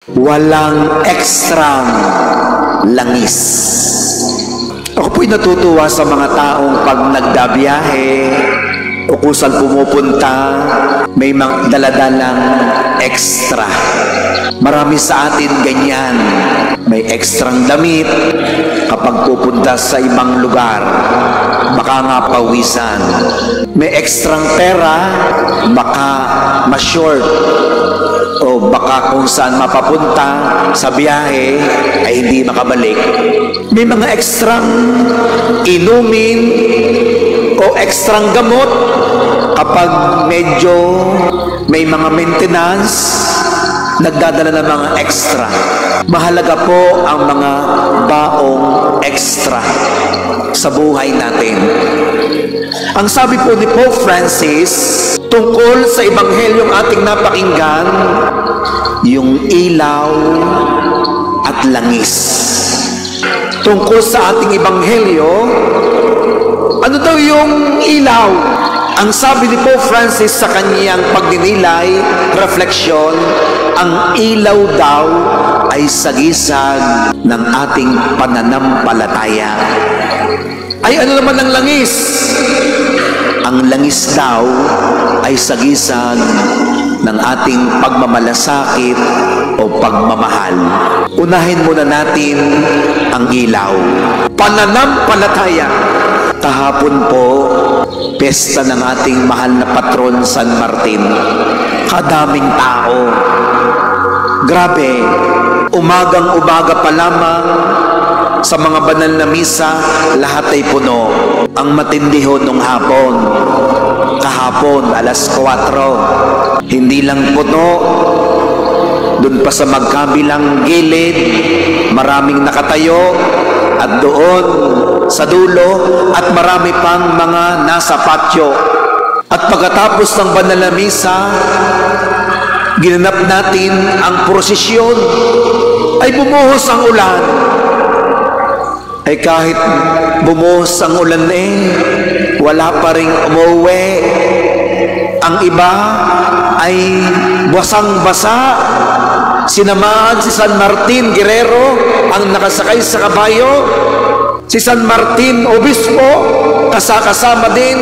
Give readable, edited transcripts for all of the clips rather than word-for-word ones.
Walang ekstrang langis. Ako po'y natutuwa sa mga taong pag nagdabiyahe o kung saan pumupunta, may mga daladalang extra. Marami sa atin ganyan. May ekstrang damit kapag pupunta sa ibang lugar. Baka nga pawisan. May ekstrang pera, baka ma-short. O baka kung saan mapapunta sa biyahe ay hindi makabalik. May mga ekstrang inumin o ekstrang gamot kapag medyo may mga maintenance, nagdadala ng mga extra. Mahalaga po ang mga baong extra sa buhay natin. Ang sabi po ni Pope Francis tungkol sa ebanghelyong ating napakinggan, yung ilaw at langis. Tungkol sa ating ebanghelyo, ano daw yung ilaw? Ang sabi ni Pope Francis sa kanyang pagdinilay, refleksyon, ang ilaw daw ay sagisag ng ating pananampalataya. Ay ano naman ang langis? Ang langis daw ay sagisag ng ating pagmamalasakit o pagmamahal. Unahin muna natin ang ilaw. Pananampalataya. Kahapon po, pesta ng ating mahal na patron San Martin. Kadaming tao. Grabe, umagang-umaga pa lamang sa mga banal na misa, lahat ay puno. Ang matindi ho nung hapon. Kahapon, alas 4. Hindi lang puno. Doon pa sa magkabilang gilid, maraming nakatayo. At doon sa dulo, at marami pang mga nasa patio. At pagkatapos ng banal na misa, ginanap natin ang prosesyon. Ay bumuhos ang ulan. Ay kahit bumuhos ang ulan wala pa ring umuwi. Ang iba ay basang-basa. Sinamahan si San Martin Guerrero ang nakasakay sa kabayo. Si San Martin Obispo kasama din.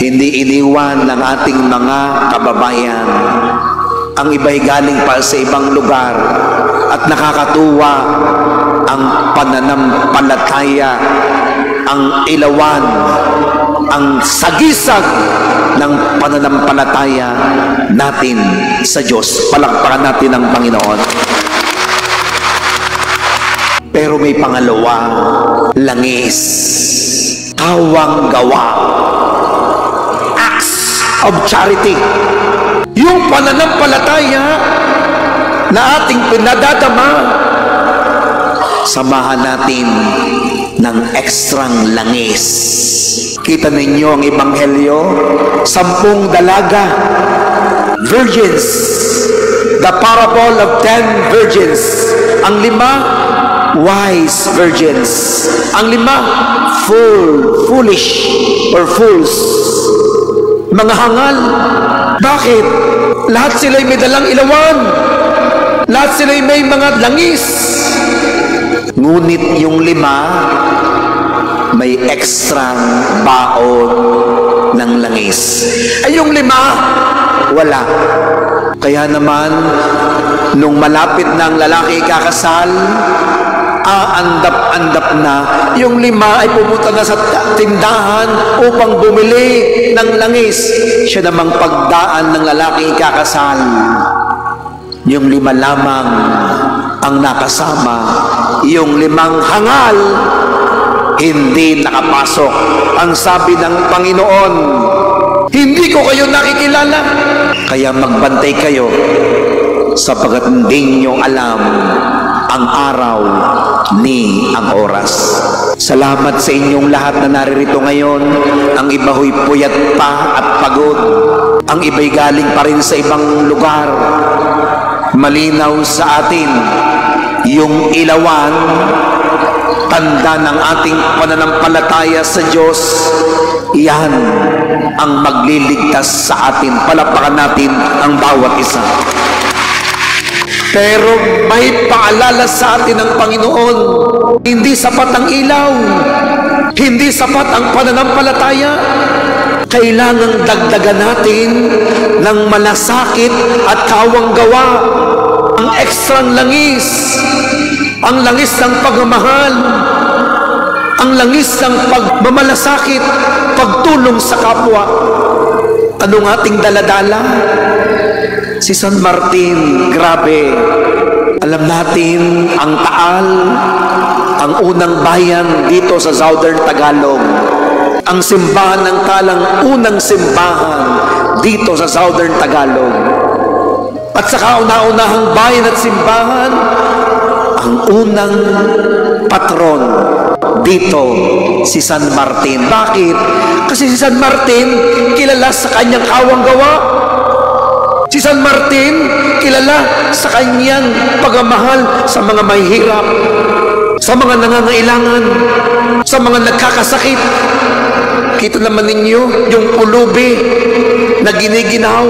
Hindi iniwan ng ating mga kababayan. Ang iba'y galing pa sa ibang lugar. At nakakatuwa ang pananampalataya, ang ilawan, ang sagisag ng pananampalataya natin sa Diyos. Palakpakan natin ang Panginoon. Pero may pangalawa, langis, kawang-gawa, acts of charity. Yung pananampalataya na ating pinadadama, samahan natin ng ekstrang langis. Kita ninyo ang ebanghelyo, 10 dalaga, virgins, the parable of 10 virgins. Ang 5, wise virgins. Ang 5, foolish or fools. Mga hangal. Bakit? Lahat sila'y may dalang ilawan. Lahat sila'y may mga langis. Ngunit yung 5, may ekstrang baon ng langis. Ay yung 5, wala. Kaya naman, nung malapit na ang lalaki kakasal, aandap-andap na, yung 5 ay pumunta na sa tindahan upang bumili ng langis. Siya namang pagdaan ng lalaki kakasal. Yung 5 lamang ang nakasama. Yung 5 hangal, hindi nakapasok. Ang sabi ng Panginoon, hindi ko kayo nakikilala. Kaya magbantay kayo sapagkat hindi nyo alam ang araw ni ang oras. Salamat sa inyong lahat na naririto ngayon. Ang iba ho'y puyat pa at pagod. Ang iba'y galing pa rin sa ibang lugar. Malinaw sa atin yung ilawan, tanda ng ating pananampalataya sa Diyos. Yan ang magliligtas sa atin. Palakpakan natin ang bawat isa. Pero may paalala sa atin ng Panginoon, hindi sapat ang ilaw, hindi sapat ang pananampalataya. Kailangang dagdagan natin ng malasakit at kawang gawa, ang ekstrang langis, ang langis ng pagmamahal, ang langis ng pagmamalasakit, pagtulong sa kapwa. Anong ating daladala? Si San Martin, grabe. Alam natin, ang Taal, ang unang bayan dito sa Southern Tagalog. Ang simbahan ng Talang, unang simbahan dito sa Southern Tagalog. At sa kauna-unahang bayan at simbahan, ang unang patron dito, si San Martin. Bakit? Kasi si San Martin, kilala sa kanyang kawang gawa. Si San Martin, kilala sa kanyang pagmamahal sa mga mahihirap, sa mga nangangailangan, sa mga nagkakasakit. Kita naman ninyo yung pulubi na giniginaw,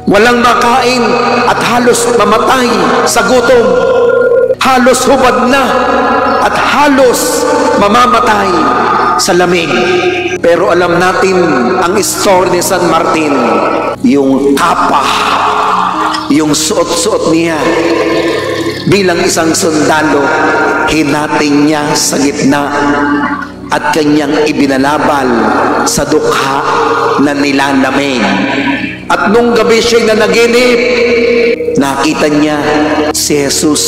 walang makain at halos mamatay sa gutom, halos hubad na at halos mamamatay sa lamig. Pero alam natin ang story ni San Martin, yung kapa, yung suot-suot niya bilang isang sundalo, hinating niya sa gitna at kanyang ibinalabal sa dukha na nilalamig. At nung gabi siya'y nanaginip, nakita niya si Jesus,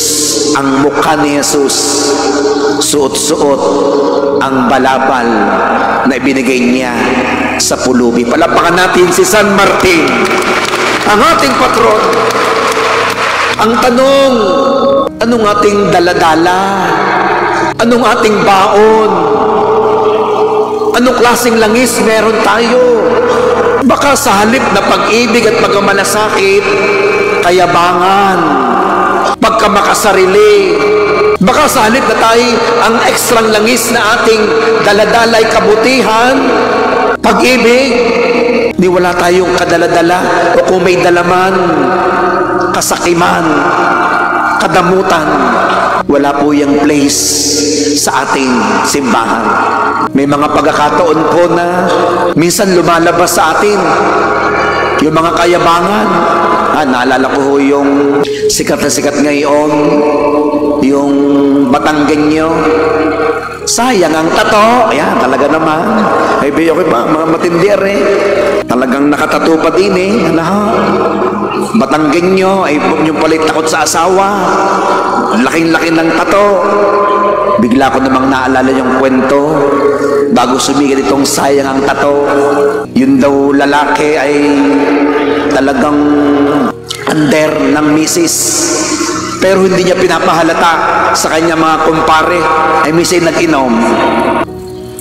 ang mukha ni Jesus, suot-suot ang balabal na ibinigay niya sa pulubi. Palapakan natin si San Martin, ang ating patron. Ang tanong, anong ating daladala? Anong ating baon? Anong klaseng langis meron tayo? Baka sa halip na pag-ibig at pagmamalasakit, kayabangan, pagkamakasarili. Baka sa halip na tayo ang ekstrang langis na ating daladalay kabutihan, pag-ibig, di wala tayong kadaladala, o kung may dalaman, kasakiman, kadamutan, wala po yung place sa ating simbahan. May mga pagkakataon po na minsan lumalabas sa atin yung mga kayabangan. Naalala ko ho yung sikat na sikat ngayon, yung Batanggenyo. Sayang ang tato. Ayan, talaga naman. Ay, bayo ko ba, mga matindir eh. Talagang nakatato pa din eh. Batanggenyo, ay yung palit takot sa asawa. Laking-laki ng tato. Bigla ko namang naalala yung kwento. Bago sumigil itong sayang ang tato, yun daw lalaki ay talagang under ng misis. Pero hindi niya pinapahalata sa kanya mga kumpare. Ay minsan nag-inom.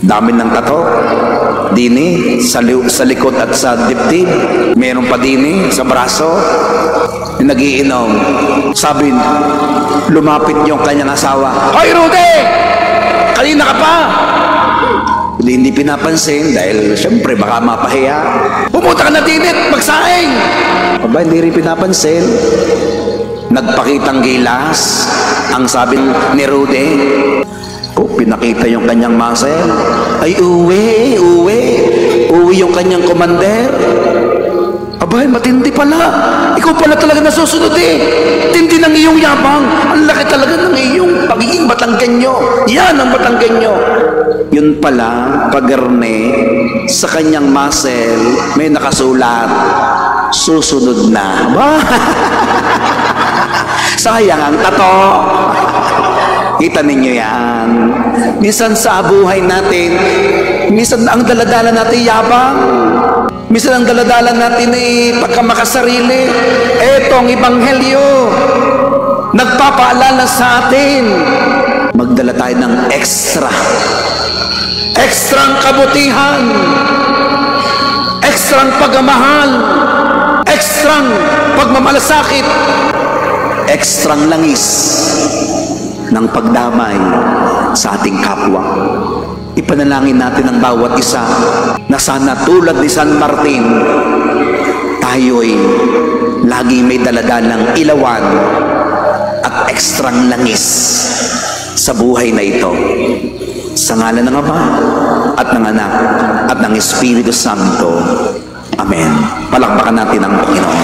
Dami ng tato. Dini, sa likod at sa dibdib. Meron pa dini, sa braso. Nag-iinom. Sabi, lumapit yung kanyang asawa. Hoy, Rudy! Kanina ka pa! Hindi pinapansin dahil siyempre baka mapahiya. Pumunta ka na dinit, magsaing! Aba, hindi rin pinapansin. Nagpakitang gilas ang sabi ni Rudy. Pinakita yung kanyang muscle. Ay, uwi yung kanyang commander. Abay, matindi pala. Ikaw pala talaga nasusunod eh. Tindi ng iyong yabang. Ang laki talaga ng iyong pagiging Batanggenyo. Yan ang Batanggenyo. Yun pala, pagerne sa kanyang muscle, may nakasulat, susunod na. Sayang ang tato. Kita ninyo yan. Minsan sa buhay natin, minsan ang daladala natin yabang. Minsan ang daladala natin ay pagkamakasarili. Etong Ebanghelyo, nagpapaalala sa atin, magdala tayo ng ekstrang kabutihan, ekstrang pagmamahal, ekstrang pagmamalasakit, ekstrang langis ng pagdamay sa ating kapwa. Ipanalangin natin ang bawat isa na sana tulad ni San Martin, tayo'y laging may daladalang ilawan ekstrang langis sa buhay na ito. Sa ngalan ng Ama at ng Anak at ng Espiritu Santo. Amen. Palakpakan natin ang Panginoon.